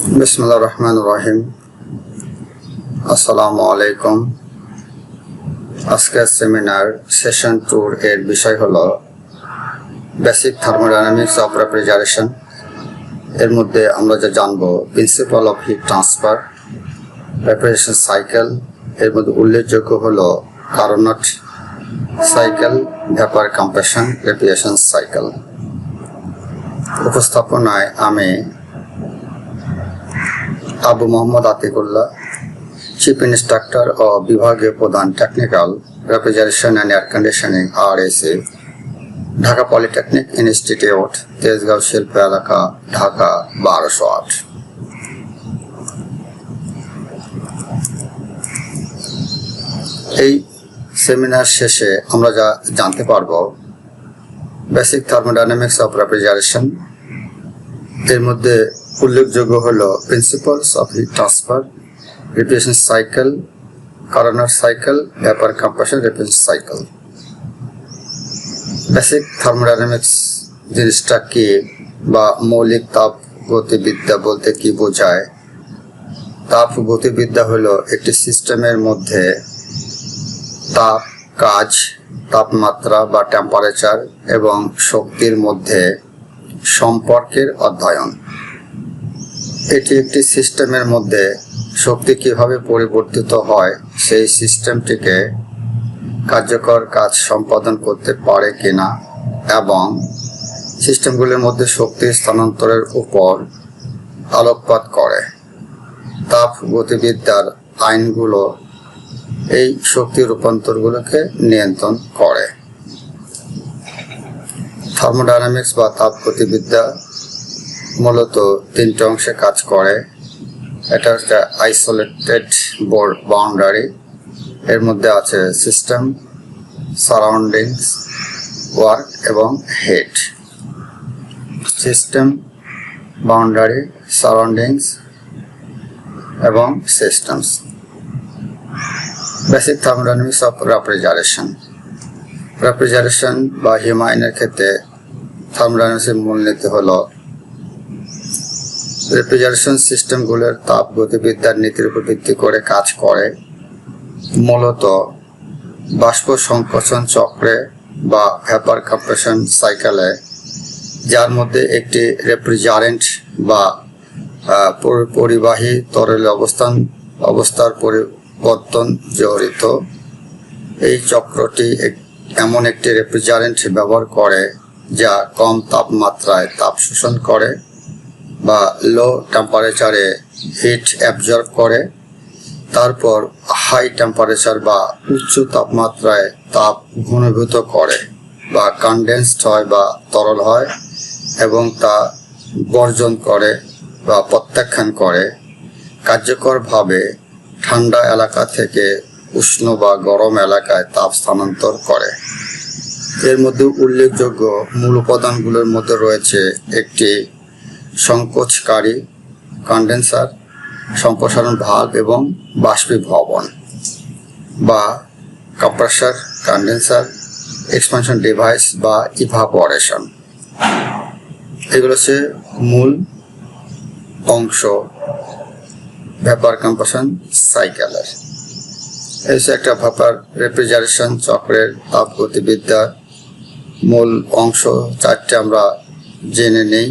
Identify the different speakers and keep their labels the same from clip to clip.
Speaker 1: বিসমিল্লাহির রহমানির রহিম। আসসালামু আলাইকুম। আজকের সেমিনার সেশন 2 এর বিষয় হলো বেসিক থার্মোডাইনামিক্স অফ রেফ্রিজারেশন। এর মধ্যে আমরা যা জানবো principal of heat transfer, refrigeration cycle. এর মধ্যে উল্লেখযোগ্য হলো Carnot cycle, vapour compression, refrigeration cycle. উপস্থাপনায় আমি আবু মোহাম্মদ আতিকুল্লাহ, চিফ ইন্সট্রাক্টর ও বিভাগীয় প্রধান technical refrigeration and air conditioning RSA, Dhaka polytechnic institute, Tejgaon শিল্প এলাকা, ঢাকা 1208। এই সেমিনার শেষে আমরা যা জানতে পারবো বেসিক থার্মোডাইনামিক্স অফ রেফ্রিজারেশন। এর মধ্যে উল্লেখযোগ্য হলো principles of heat transfer, refrigeration cycle, Carnot cycle, vapour compression, refrigeration cycle. Basic thermodynamics জিনিসটা কি বা মৌলিক তাপ গতিবিদ্যা বলতে কি বোঝায়? তাপ গতিবিদ্যা হলো একটি সিস্টেমের মধ্যে তাপ, কাজ, তাপমাত্রা বা টেম্পারেচার এবং শক্তির মধ্যে সম্পর্কের অধ্যয়ন। এটি একটি সিস্টেমের মধ্যে শক্তি কিভাবে পরিবর্তিত হয়, সেই সিস্টেমটিকে কার্যকর কাজ সম্পাদন করতে পারে কিনা এবং সিস্টেমগুলির মধ্যে শক্তি স্থানান্তরের উপর আলোকপাত করে। তাপ গতিবিদ্যার আইনগুলো এই শক্তি রূপান্তরগুলোকে নিয়ন্ত্রণ করে। থার্মোডাইনামিক্স বা তাপ গতিবিদ্যা মূলত তিনটি অংশে কাজ করে। এটা হচ্ছে আইসোলেটেড বাউন্ডারি, এর মধ্যে আছে সিস্টেম, সারাউন্ডিংস, ওয়ার্ক এবং হেড। সিস্টেম, বাউন্ডারি, সারাউন্ডিংস এবং systems. Basic thermodynamics of refrigeration বা হিউম্যানের ক্ষেত্রে থার্মোডাইনামিক্সের মূলনীতি হলো রেফ্রিজারেশন সিস্টেমগুলোর তাপ গতিবিদ্যার নীতির উপর ভিত্তি করে কাজ করে। মূলত বাষ্প সংকোচন চক্রে বা ভেপার কম্প্রেশন সাইকেলে, যার মধ্যে একটি রেফ্রিজারেন্ট বা পরিবাহী তরল অবস্থার পরিবর্তন জড়িত। এই চক্রটি এমন একটি রেফ্রিজারেন্ট ব্যবহার করে যা কম তাপমাত্রায় তাপ শোষণ করে বা লো টেম্পারেচারে হিট অ্যাবজর্ব করে, তারপর হাই টেম্পারেচার বা উচ্চ তাপমাত্রায় তাপ ঘনীভূত করে বা কনডেন্সড হয় বা তরল হয় এবং তা বর্জন করে বা প্রত্যাখ্যান করে, কার্যকরভাবে ঠান্ডা এলাকা থেকে উষ্ণ বা গরম এলাকায় তাপ স্থানান্তর করে। এর মধ্যে উল্লেখযোগ্য মূল উপাদানগুলোর মধ্যে রয়েছে একটি সংকোচকারী কন্ডেন্সার, সম্প্রসারণ ভালভ এবং বাষ্পীভবন বা কম্প্রেসর, কন্ডেন্সার, এক্সপানশন ডিভাইস বা ইভাপোরেশন। এগুলো হচ্ছে মূল অংশ ভেপার কম্প্রেশন সাইকেলের। এই হচ্ছে একটা ভেপার রেফ্রিজারেশন চক্রের তাপ গতিবিদ্যার মূল অংশ। চারটে আমরা জেনে নেই।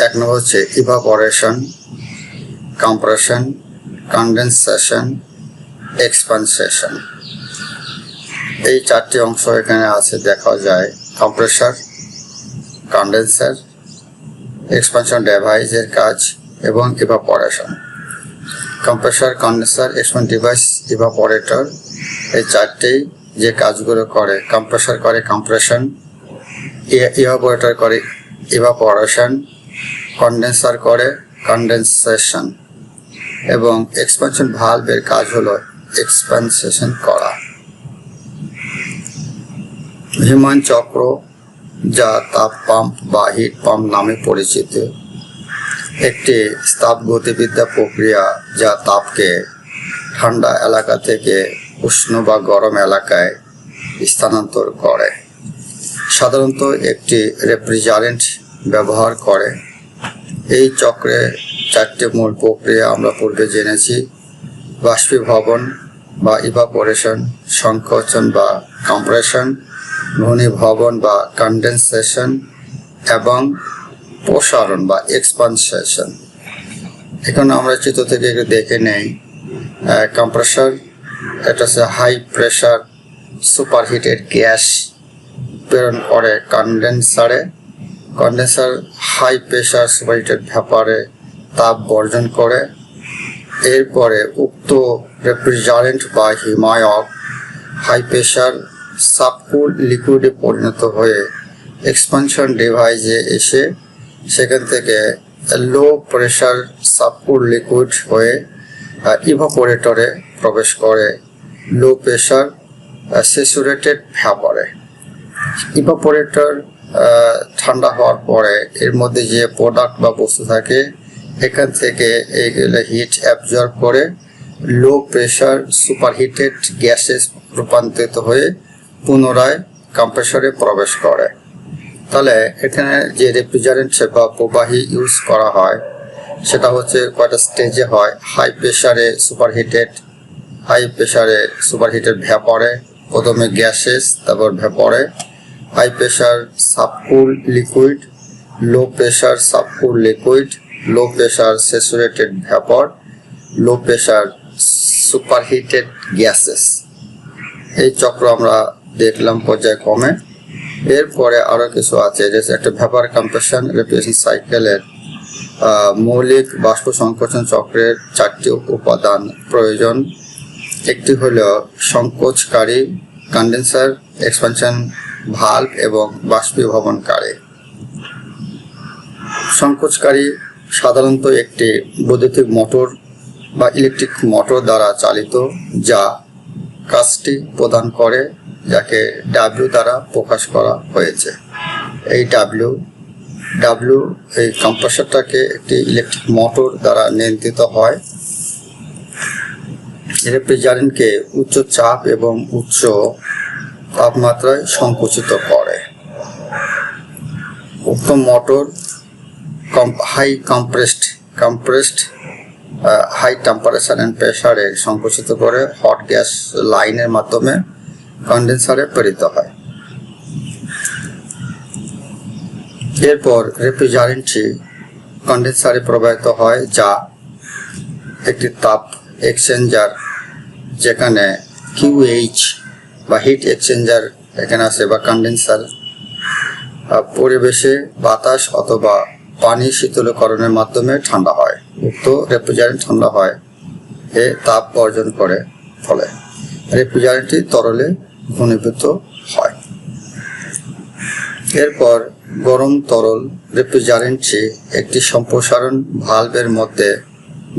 Speaker 1: এক নম্বর হচ্ছে ইভাপোরেশন, কম্প্রেশন, কন্ডেনসেশন, এক্সপানসেশন। এই চারটি অংশ এখানে আছে, দেখা যায়। কম্প্রেসর, কন্ডেন্সার, এক্সপানশন ডিভাইসের কাজ এবং evaporation. Compressor, condenser, expansion device, evaporator, এই চারটেই যে কাজগুলো করে, কম্প্রেসর করে কম্প্রেশন, ইভাপোরেটর করে ইভাপোরেশন, কন্ডেন্সার করে কন্ডেনসেশন এবং এক্সপানশন ভালভের কাজ হলো এক্সপানসেশন করা। হিউম্যান চক্র, যা তাপ পাম্প বা হিট পাম্প নামে পরিচিত, একটি তাপ গতিবিদ্যা প্রক্রিয়া যা তাপকে ঠান্ডা এলাকা থেকে উষ্ণ বা গরম এলাকায় স্থানান্তর করে। সাধারণত একটি রেফ্রিজারেন্ট ব্যবহার করে। এই চক্রে চারটি মূল প্রক্রিয়া আমরা পূর্বে জেনেছি: বাষ্পীভবন বা ইভাপোরেশন, সংকোচন বা কম্প্রেশন, ঘনীভবন বা কনডেনসেশন এবং প্রসারণ বা এক্সপানসেশন। এখন আমরা চিত্র থেকে একটু দেখে নেই। কম্প্রেসর, এটা হচ্ছে হাই প্রেশার সুপারহিটেড গ্যাস প্রেরণ করে কন্ডেন্সারে। কন্ডেন্সার হাই প্রেশার সুপারহিটেড ভ্যাপারে তাপ বর্জন করে। এরপরে উক্ত রেফ্রিজারেন্ট বা হিমায়ক হাই প্রেশার সাবকুল লিকুইডে পরিণত হয়ে এক্সপানশন ডিভাইসে এসে সেখান থেকে লো প্রেশার সাবকুল লিকুইড হয়ে ইভাপোরেটরে প্রবেশ করে লো প্রেশার স্যাচুরেটেড ভ্যাপারে। ইভাপোরেটর ঠান্ডা হওয়ার পরে এর মধ্যে যে প্রোডাক্ট বা বস্তু থাকে এখান থেকে এইগুলো হিট অ্যাবজর্ব করে লো প্রেশার সুপারহিটেড গ্যাসে রূপান্তরিত হয়ে পুনরায় কম্প্রেসরে প্রবেশ করে। তাহলে এখানে যে রেফ্রিজারেন্ট বা প্রবাহী ইউজ করা হয় সেটা হচ্ছে কয়টা স্টেজে হয়: হাই প্রেশারে সুপারহিটেড ভ্যাপরে, প্রথমে গ্যাসেস, তারপর ভ্যাপরে, high pressure subcool liquid, low pressure subcool liquid, low pressure saturated vapour, low pressure superheated gases. এই চক্র আমরা দেখলাম পর্যায়ক্রমে। এরপরে আরো কিছু আছে, যে একটা ভ্যাপার কম্প্রেশন রেফ্রিজারেশন সাইকেলের মৌলিক বাষ্প সংকোচন চক্রের চারটি উপাদান প্রয়োজন। একটি হলো সংকোচকারী কন্ডেন্সার, এক্সপানশন ভালভ এবং বাষ্পীভবনকারী। সংকোচকারী সাধারণত একটি বৈদ্যুতিক মোটর বা ইলেকট্রিক মোটর দ্বারা চালিত, যা কাজটি প্রদান করে, যাকে ডাব্লিউ দ্বারা প্রকাশ করা হয়েছে। এই ডাব্লিউ এই কম্প্রেসরটাকে একটি ইলেকট্রিক মোটর দ্বারা নিয়ন্ত্রিত হয়। রেফ্রিজারেন্টকে উচ্চ চাপ এবং উচ্চ তাপমাত্রায় সংকুচিত করে। উক্ত motor high high temperature and প্রেসারে সংকুচিত করে হট গ্যাস লাইনের মাধ্যমে কন্ডেন্সারে প্রেরিত হয়। এরপর রেফ্রিজারেন্টটি কন্ডেন্সারে প্রবাহিত হয়, যা একটি তাপ এক্সচেঞ্জার, যেখানে QH বা হিট এক্সচেঞ্জার এখানে আছে, বা কন্ডেন্সার পরিবেশে বাতাস অথবা পানি শীতলীকরণের মাধ্যমে ঠান্ডা হয়। উক্ত রেফ্রিজারেন্ট ঠান্ডা হয় এ তাপ বর্জন করে, ফলে রেফ্রিজারেন্টটি তরলে ঘনীভূত হয়। এরপর গরম তরল রেফ্রিজারেন্টটি একটি সম্প্রসারণ ভালভের মধ্যে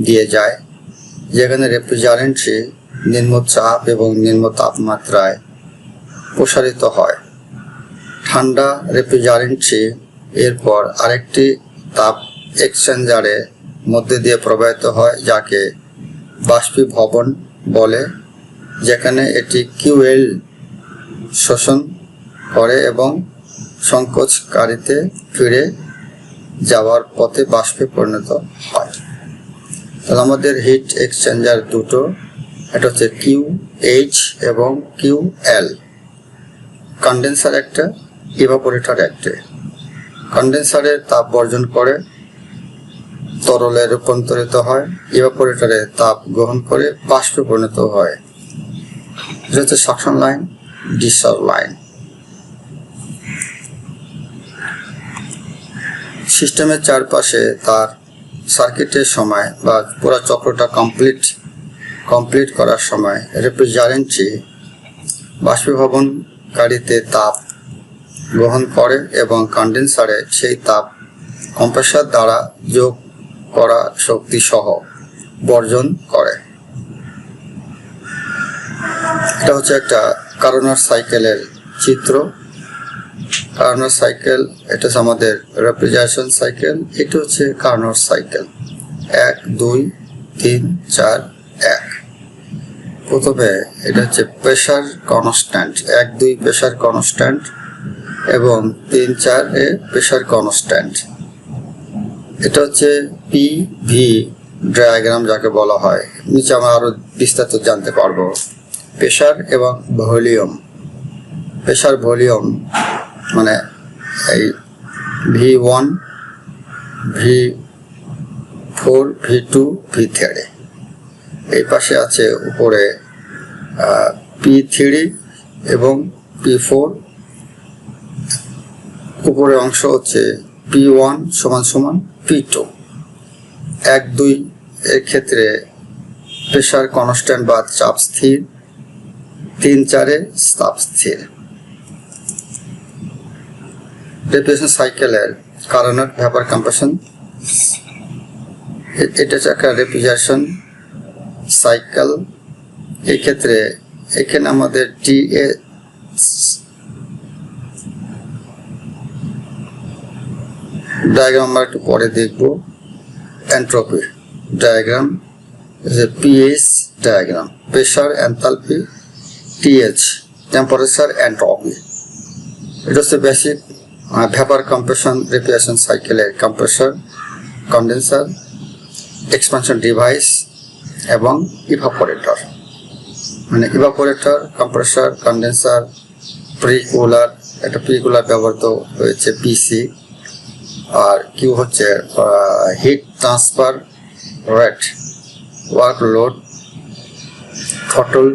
Speaker 1: দিয়ে যায়, যেখানে রেফ্রিজারেন্টটি নিম্ন চাপ এবং নিম্ন তাপমাত্রায় প্রসারিত হয়। ঠান্ডা রেফ্রিজারেন্টটি এরপর আরেকটি তাপ এক্সচেঞ্জারের মধ্যে দিয়ে প্রবাহিত হয়, যাকে বাষ্পীভবন বলে, যেখানে এটি QL শোষণ করে এবং সংকোচকারীতে ফিরে যাওয়ার পথে বাষ্পে পরিণত হয়। তাহলে আমাদের হিট এক্সচেঞ্জার দুটো, এটা হচ্ছে QH এবং QL। কন্ডেন্সার একটা, ইভাপোরেটর একটা। কন্ডেন্সারে তাপ বর্জন করে তরলে রূপান্তরিত হয়, ইভাপোরেটরে তাপ গ্রহণ করে বাষ্পে পরিণত হয়। এটা হচ্ছে সাকশন লাইন, ডিসচার্জ লাইন। সিস্টেমের চারপাশে তার সার্কিটের সময় বা পুরো চক্রটা কমপ্লিট করার সময় রেফ্রিজারেন্টটি বাষ্পীভবনকারীতে তাপ গ্রহণ করে এবং কন্ডেন্সারে সেই তাপ কম্প্রেসর দ্বারা যোগ করা শক্তি সহ বর্জন করে। এটা হচ্ছে একটা কার্নোট সাইকেলের চিত্র। কার্নোট সাইকেল, এটা হচ্ছে আমাদের রেফ্রিজারেশন সাইকেল। এটা হচ্ছে কার্নোট সাইকেল 1 2 3 4 1। প্রথমে এটা হচ্ছে প্রেসার কনস্ট্যান্ট, 1 2 প্রেসার কনস্ট্যান্ট এবং 3 4 এ প্রেসার কনস্ট্যান্ট। এটা হচ্ছে পিভি ডায়াগ্রাম যাকে বলা হয়। নিচে আমরা আরো বিস্তারিত জানতে পারবো। প্রেসার এবং ভলিউম। প্রেসার ভলিউম মানে এই V1, V4, V2, V3। এই পাশে আছে উপরে P3 এবং P4। উপরের অংশ হচ্ছে P1 সমান সমান P2। 1, 2 এর ক্ষেত্রে প্রেসার কনস্ট্যান্ট বা চাপ স্থির। 3, 4 এ চাপ স্থির। রেফ্রিজারেশন সাইকেলের কারণের ভ্যাপার কম্প্রেশন। এটা হচ্ছে একটা রেফ্রিজারেশন সাইকেল। এই ক্ষেত্রে এখানে আমাদের TA ডায়াগ্রাম আমরা একটু পরে দেখব। Entropy diagram, pH diagram, pressure, enthalpy, TH temperature, entropy. এটা হচ্ছে বেসিক ভ্যাপার কম্প্রেশন রেফ্রিজারেশন সাইকেলের কম্প্রেসর, কন্ডেন্সার, এক্সপানশন ডিভাইস এবং ইভাপোরেটর। মানে ইভাপোরেটর, কম্প্রেসর, কন্ডেন্সার, প্রিকুলার, একটা প্রিকুলার ব্যবহৃত হয়েছে পিসি। আর কিউ হচ্ছে hit transfer rate, workload, throttle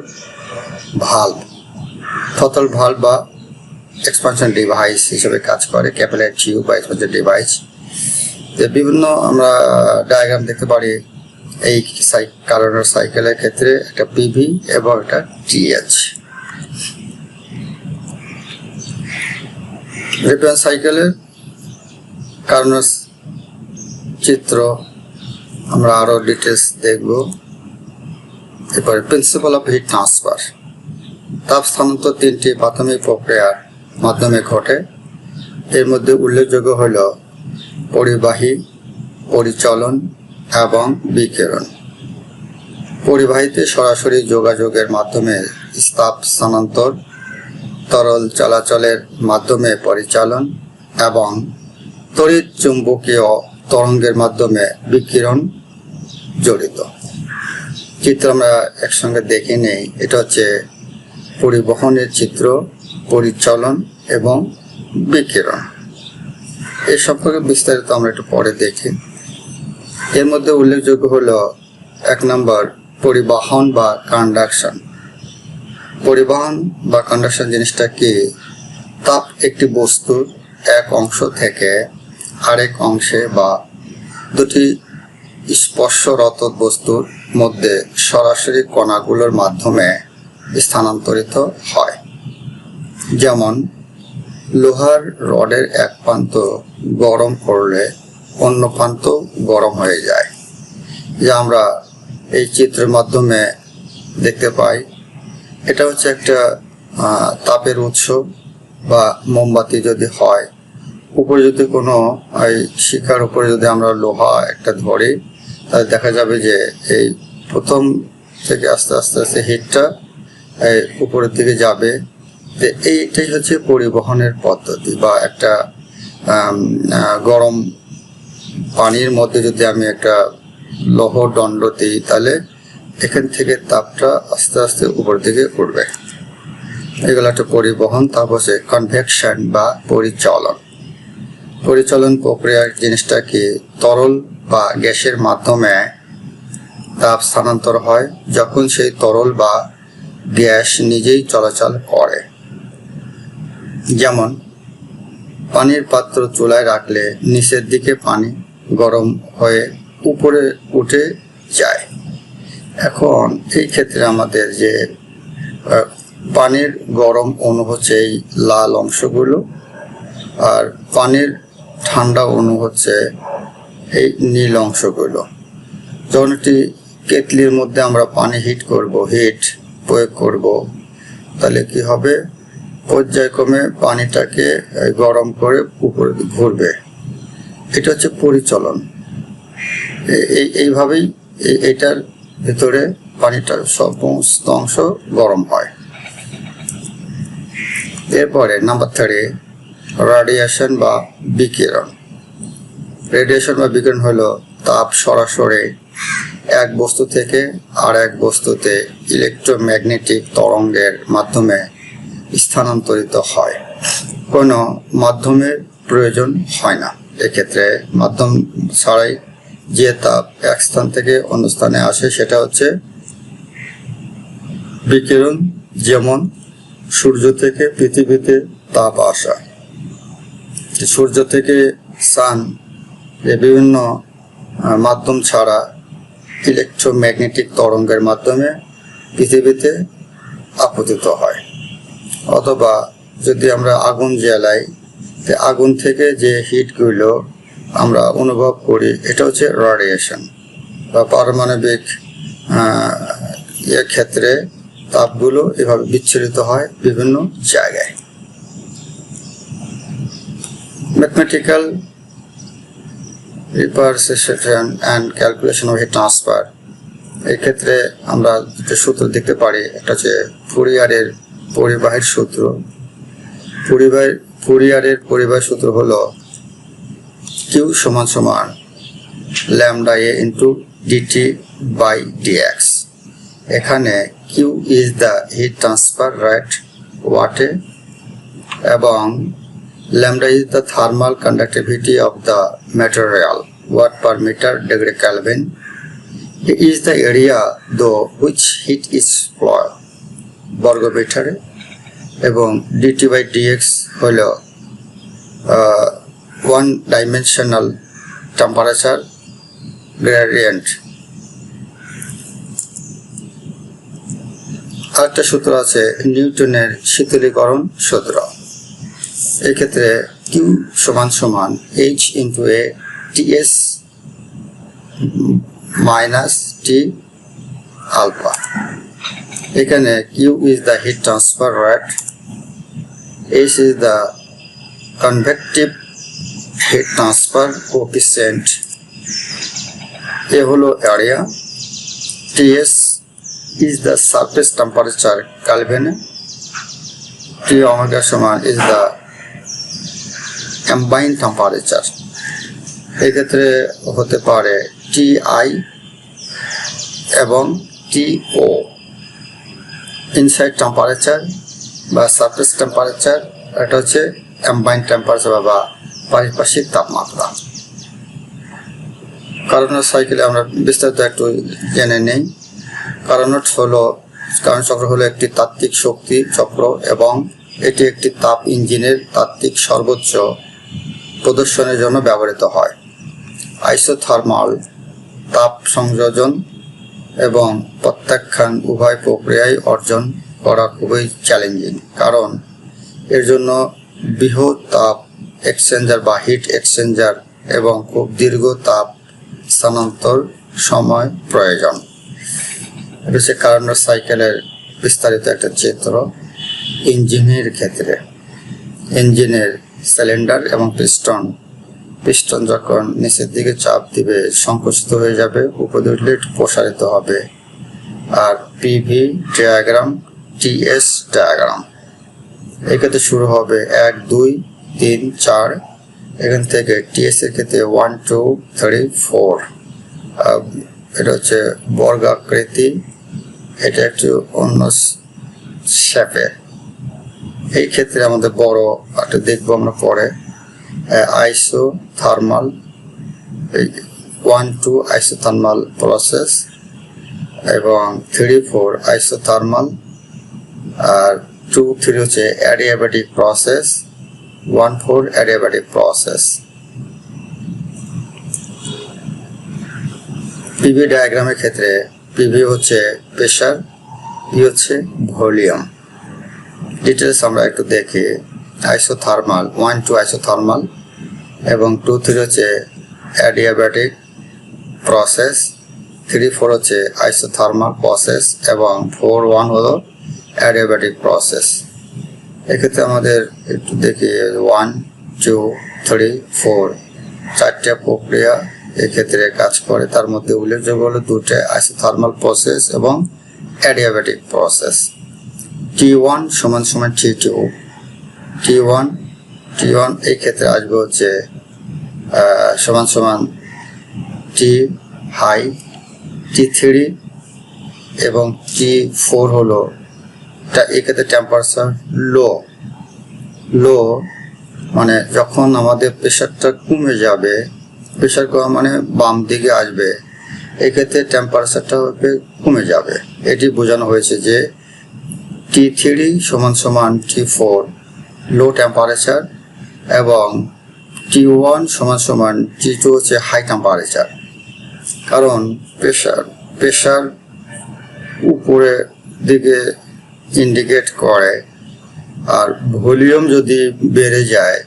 Speaker 1: valve বা এক্সপানশন ডিভাইস হিসেবে কাজ করে। ক্যাপিলারি টিউব বা এক্সপানশন ডিভাইস। বিভিন্ন আমরা ডায়াগ্রাম দেখতে পারি এই কারণের সাইকেলের ক্ষেত্রে। একটা পিভি এবং একটা TH। রেফ্রিজারেশন সাইকেলের কারণের চিত্র আমরা আরো ডিটেলস দেখব। এরপরে প্রিন্সিপাল অফ হিট ট্রান্সফার। তাপ স্থানান্তর 3টি প্রাথমিক প্রক্রিয়ার মাধ্যমে ঘটে। এর মধ্যে উল্লেখযোগ্য হল পরিবাহী, পরিচলন এবং বিকিরণ। পরিবাহীতে সরাসরি যোগাযোগের মাধ্যমে তাপ স্থানান্তর, তরল চলাচলের মাধ্যমে পরিচালন এবং তড়িৎ চুম্বকীয় তরঙ্গের মাধ্যমে বিকিরণ জড়িত। চিত্র আমরা একসঙ্গে দেখে নেই। এটা হচ্ছে পরিবহনের চিত্র, পরিচলন এবং বিকিরণ। এই সম্পর্কে বিস্তারিত আমরা একটু পরে দেখি। এর মধ্যে উল্লেখযোগ্য হলো 1 নম্বর পরিবহন বা কন্ডাকশন। পরিবহন বা কন্ডাকশন জিনিসটা কি? তাপ একটি বস্তুর এক অংশ থেকে আরেক অংশে বা দুটি স্পর্শরত বস্তুর মধ্যে সরাসরি কণাগুলোর মাধ্যমে স্থানান্তরিত হয়। যেমন লোহার রডের এক প্রান্ত গরম করলে অন্য প্রান্ত গরম হয়ে যায়, যা আমরা এই চিত্রের মাধ্যমে দেখতে পাই। এটা হচ্ছে একটা তাপের উৎস বা মোমবাতি যদি হয়, উপরে যদি কোনো এই শিখার উপরে যদি আমরা লোহা একটা ধরি, তাহলে দেখা যাবে যে এই প্রথম থেকে আস্তে আস্তে আস্তে হিটটা উপরের দিকে যাবে। এইটাই হচ্ছে পরিবহনের পদ্ধতি। বা একটা গরম পানির মধ্যে যদি আমি একটা লৌহ দণ্ড দিই, তাহলে এখান থেকে তাপটা আস্তে আস্তে উপরের দিকে উঠবে। এগুলো একটা পরিবহন। তারপর হচ্ছে কনভেকশন বা পরিচলন। পরিচলন প্রক্রিয়ার জিনিসটা কি? তরল বা গ্যাসের মাধ্যমে তাপ স্থানান্তর হয় যখন সেই তরল বা গ্যাস নিজেই চলাচল করে। যেমন পানির পাত্র চুলায় রাখলে নিচের দিকে পানি গরম হয়ে উপরে উঠে যায়। এখন এই ক্ষেত্রে আমাদের যে পানির গরম অণু হচ্ছে এই লাল অংশগুলো, আর পানির ঠান্ডা অণু হচ্ছে এই নীল অংশগুলো। যখন একটি কেটলির মধ্যে আমরা পানি হিট প্রয়োগ করব, তাহলে কি হবে? পর্যায়ক্রমে পানিটাকে গরম করে উপরে ঘুরবে। এটা হচ্ছে পরিচলন। এইভাবেই এটার ভিতরে পানিটার সমস্ত অংশ গরম হয়। এরপরে নাম্বার 3, রেডিয়েশন বা বিকিরণ। রেডিয়েশন বা বিকিরণ হলো তাপ সরাসরি এক বস্তু থেকে আর এক বস্তুতে ইলেকট্রোম্যাগনেটিক তরঙ্গের মাধ্যমে স্থানান্তরিত হয়। কোনো মাধ্যমের প্রয়োজন হয় না। এক্ষেত্রে মাধ্যম ছাড়াই যে তাপ এক স্থান থেকে অন্য স্থানে আসে সেটা হচ্ছে বিকিরণ। যেমন সূর্য থেকে পৃথিবীতে তাপ আসা, সূর্য থেকে সান বিভিন্ন মাধ্যম ছাড়া ইলেকট্রোম্যাগনেটিক তরঙ্গের মাধ্যমে পৃথিবীতে আপতিত হয়। অথবা যদি আমরা আগুন জ্বালাই, আগুন থেকে যে হিটগুলো আমরা অনুভব করি এটা হচ্ছে রেডিয়েশন। বা পারমাণবিক ক্ষেত্রে তাপগুলো এভাবে বিচ্ছুরিত হয় বিভিন্ন জায়গায়। Mathematical representation and calculation of heat transfer, এই ক্ষেত্রে আমরা দুটো সূত্র দেখতে পারি। একটা হচ্ছে ফুরিয়ারের পরিবাহীর সূত্র। ফুরিয়ারের পরিবাহী সূত্র হলো কিউ সমান সমান lambda A into DT by DX. এখানে Q is the heat transfer rate ওয়াটে এবং lambda is the thermal conductivity of the material watt per meter degree Kelvin. It is the area through which heat is flowed বর্গমিটারে এবং dt by dx হলো one dimensional temperature gradient। আরেকটা সূত্র আছে নিউটনের শীতলীকরণ সূত্র। এই ক্ষেত্রে কিউ সমান সমান H into A TS minus T alpha. এখানে Q is the heat transfer rate, H is the convective heat transfer coefficient, A হলো area, TS is the surface temperature কেলভিনে, টি ওমেগা সমান ইজ দ্য অ্যাম্বাইন টেম্পারেচার। এক্ষেত্রে হতে পারে T I এবং T O. Inside temperature বা surface temperature, এটা হচ্ছে অ্যাম্বাইন টেম্পারেচার বা পারিপার্শ্বিক তাপমাত্রা। কার্নোট সাইকেলে আমরা বিস্তারিত একটু জেনে নেই। কার্নোট চক্র হলো একটি তাত্ত্বিক শক্তি চক্র এবং এটি একটি তাপ ইঞ্জিনের তাত্ত্বিক সর্বোচ্চ প্রদর্শনের জন্য ব্যবহৃত হয়। আইসোথার্মাল তাপ সংযোজন এবং প্রত্যাখ্যান উভয় প্রক্রিয়ায় অর্জন করা খুবই চ্যালেঞ্জিং, কারণ এর জন্য বৃহৎ তাপ এক্সচেঞ্জার বা হিট এক্সচেঞ্জার এবং খুব দীর্ঘ তাপ স্থানান্তর সময় প্রয়োজন। এটা হচ্ছে কার্নোট সাইকেলের বিস্তারিত একটা চিত্র। ইঞ্জিনের ক্ষেত্রে ইঞ্জিনের সিলিন্ডার এবং পিস্টন যখন নিচের দিকে চাপ দিবে সংকুচিত হয়ে যাবে, উপরে উঠলে প্রসারিত হবে। আর পিভি ডায়াগ্রাম, টিএস ডায়াগ্রাম, এক্ষেত্রে শুরু হবে 1 2 3 4। এখান থেকে টিএস এর ক্ষেত্রে 1 2 3 4। এটা হচ্ছে বর্গাকৃতি, এটা একটু অন্য শেপে। এই ক্ষেত্রে আমাদের বড় একটা দেখবো আমরা পরে। আইসোথার্মাল 1 2 আইসোথার্মাল প্রসেস এবং 3 4 আইসোথার্মাল, আর 2 3 হচ্ছে adiabatic process, 1 4 adiabatic process. PV ডায়াগ্রামের ক্ষেত্রে পিভি হচ্ছে প্রেসার, পি হচ্ছে ভলিউম। ডিটেলস আমরা একটু দেখি। আইসোথার্মাল 1 2 আইসোথার্মাল এবং 2 3 হচ্ছে অ্যাডিয়াব্যাটিক প্রসেস, 3 4 হচ্ছে আইসোথার্মাল প্রসেস এবং 4 1 হলো অ্যাডিয়াব্যাটিক প্রসেস। এক্ষেত্রে আমাদের একটু দেখি 1 2 3 4 চারটে প্রক্রিয়া এক্ষেত্রে কাজ করে। তার মধ্যে উল্লেখযোগ্য হলো 2টা আইসোথার্মাল প্রসেস এবং অ্যাডিয়াব্যাটিক প্রসেস। T1 সমান সমান T2। T1 এই ক্ষেত্রে আসবে হচ্ছে সমান সমান টি হাই, T3 এবং T4 হলো এক্ষেত্রে টেম্পারেচার লো মানে যখন আমাদের প্রেশারটা কমে যাবে, প্রেশার কমা মানে বাম দিকে আসবে, এক্ষেত্রে টেম্পারেচারটা কমে যাবে। এটি বোঝানো হয়েছে যে T3 সমান সমান T4 লো টেম্পারেচার এবং T1 সমান সমান T2 হচ্ছে হাই টেম্পারেচার। কারণ প্রেশার উপরে দিকে ইন্ডিকেট করে, আর ভলিউম যদি বেড়ে যায়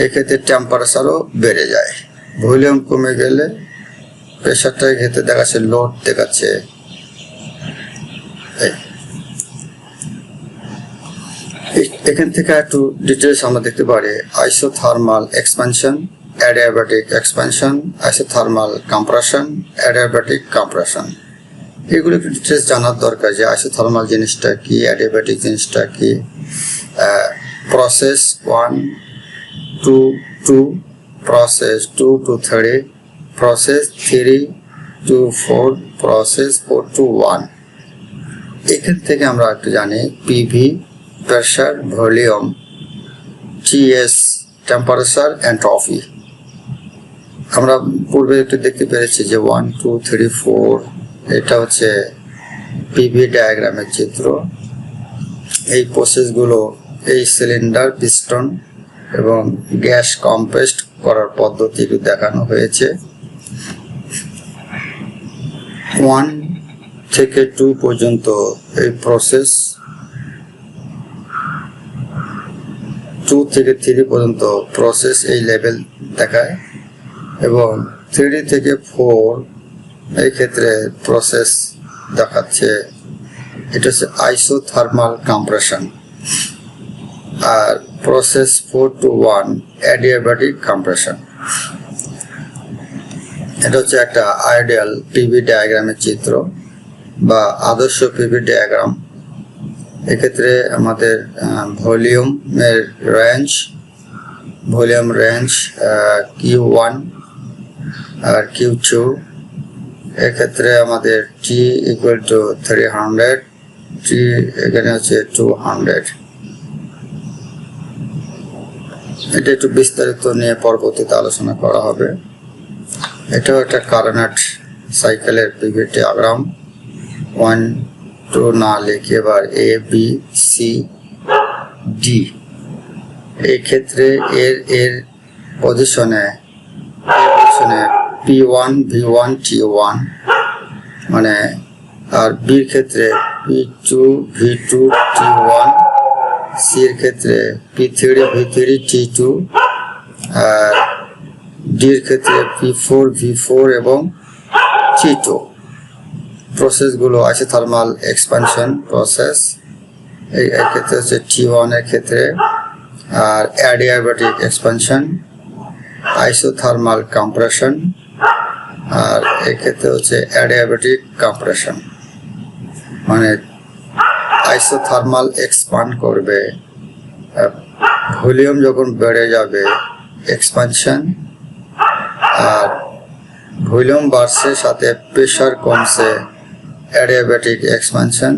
Speaker 1: এক্ষেত্রে টেম্পারেচারও বেড়ে যায়। ভলিউম কমে গেলে প্রেশারটা ক্ষেত্রে দেখাচ্ছে লোড দেখাচ্ছে। এখান থেকে একটু ডিটেলস আমরা দেখতে পারি isothermal expansion, adiabatic expansion, isothermal compression, adiabatic compression. এগুলো একটু ডিটেলস জানার দরকার যে আইসোথার্মাল জিনিসটা কি, অ্যাডিয়াব্যাটিক জিনিসটা কি। Process 1 to 2, process 2 to 3, process 3 to 4, process 4 to 1। এখান থেকে আমরা একটু জানি PV pressure, volume, TS temperature, entropy. আমরা পূর্বে একটু দেখতে পেরেছি যে 1 2 3 4 এটা হচ্ছে পিভি ডায়াগ্রামের চিত্র। এই প্রসেসগুলো এই সিলিন্ডার, পিস্টন এবং গ্যাস কম্প্রেসড করার পদ্ধতি দেখানো হয়েছে। 1 থেকে 2 পর্যন্ত এই প্রসেস, 2 থেকে 3 পর্যন্ত প্রসেস এই লেভেল দেখায় এবং 3 থেকে 4 এই ক্ষেত্রে প্রসেস দেখাচ্ছে। এটা হচ্ছে আইসোথার্মাল কম্প্রেশন। আর প্রসেস 4 to 1 অ্যাডিয়াব্যাটিক কম্প্রেশন। এটা হচ্ছে একটা আইডিয়াল পিভি ডায়াগ্রামের চিত্র বা আদর্শ পিভি ডায়াগ্রাম। এক্ষেত্রে আমাদের ভলিউমের রেঞ্জ Q1 আর Q2। এক্ষেত্রে আমাদের T = 300, T এখানে হচ্ছে 200। এটা একটু বিস্তারিত নিয়ে পরবর্তীতে আলোচনা করা হবে। এটাও একটা কার্নোট সাইকেলের পিভি ডায়াগ্রাম। 1 2 না লিখে এবার A B C D। এই ক্ষেত্রে এর পজিশনে P1 V1 T1 মানে, আর বির ক্ষেত্রে P2 V2 T1, সির ক্ষেত্রে P3 V3 T2, আর ডির ক্ষেত্রে P4 V4 এবং T2। প্রসেসগুলো আইসোথার্মাল এক্সপানশন প্রসেস, এই ক্ষেত্রে হচ্ছে T1 এর ক্ষেত্রে, আর অ্যাডিয়াব্যাটিক এক্সপানশন, আইসোথার্মাল কম্প্রেশন, আর এক্ষেত্রে হচ্ছে অ্যাডিয়াব্যাটিক কম্প্রেশন। মানে আইসোথার্মাল এক্সপান্ড করবে, ভলিউম যখন বেড়ে যাবে এক্সপানশন, আর ভলিউম বাড়ছে সাথে প্রেশার কমছে অ্যাডিয়াব্যাটিক এক্সপানশন।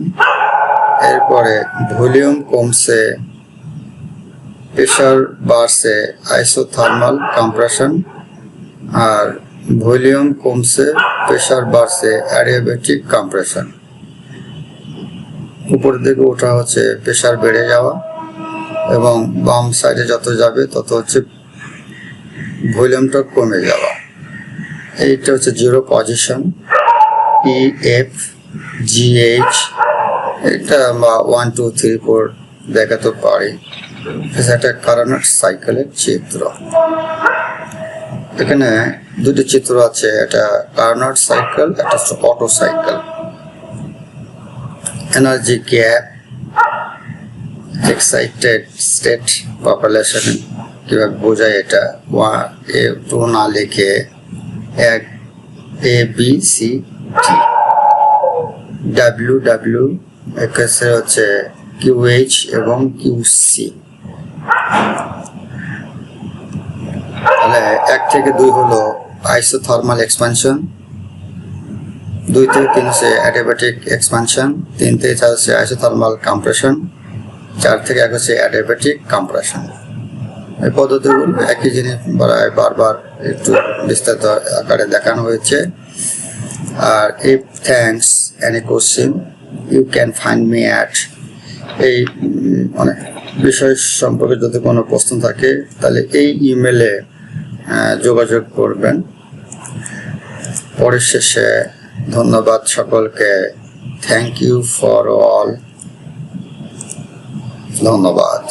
Speaker 1: এরপরে ভলিউম কমছে, প্রেশার বাড়ছে আইসোথার্মাল কম্প্রেশন, আর ভলিউম কমছে, প্রেশার বাড়ছে অ্যাডিয়াব্যাটিক কম্প্রেশন। উপরের দিকে ওঠা হচ্ছে প্রেশার বেড়ে যাওয়া এবং বাম সাইডে যত যাবে তত হচ্ছে ভলিউমটা কমে যাওয়া। এইটা হচ্ছে জিরো পজিশন, EF GH। এটা আমরা 1 2 3 4 দেখাতে পারি। একটা কার্নোট সাইকেলের চিত্র। এখানে দুটি চিত্র আছে, এটা কার্নোট সাইকেল, একটা auto cycle. Energy gap, excited state population কিভাবে বোঝায় এটা, 2 না লিখে 1 A B C D। WW এক্ষেত্রে হচ্ছে QH এবং QC। তাহলে 1 থেকে 2 হলো আইসোথার্মাল এক্সপানশন, 2 থেকে 3 হচ্ছে অ্যাডিয়াবেটিক এক্সপানশন, 3 থেকে 4 হচ্ছে আইসোথার্মাল কম্প্রেশন, 4 থেকে 1 হচ্ছে অ্যাডিয়াবেটিক কম্প্রেশন। এই পদ্ধতিগুলো একই জিনিস বারবার একটু বিস্তারিত আকারে দেখানো হয়েছে। আর if thanks any question you can find me at, এই অনেক বিষয় সম্পর্কে যদি কোনো প্রশ্ন থাকে তাহলে এই ইমেলে যোগাযোগ করবেন। পরিশেষে ধন্যবাদ সকলকে। Thank you for all. ধন্যবাদ।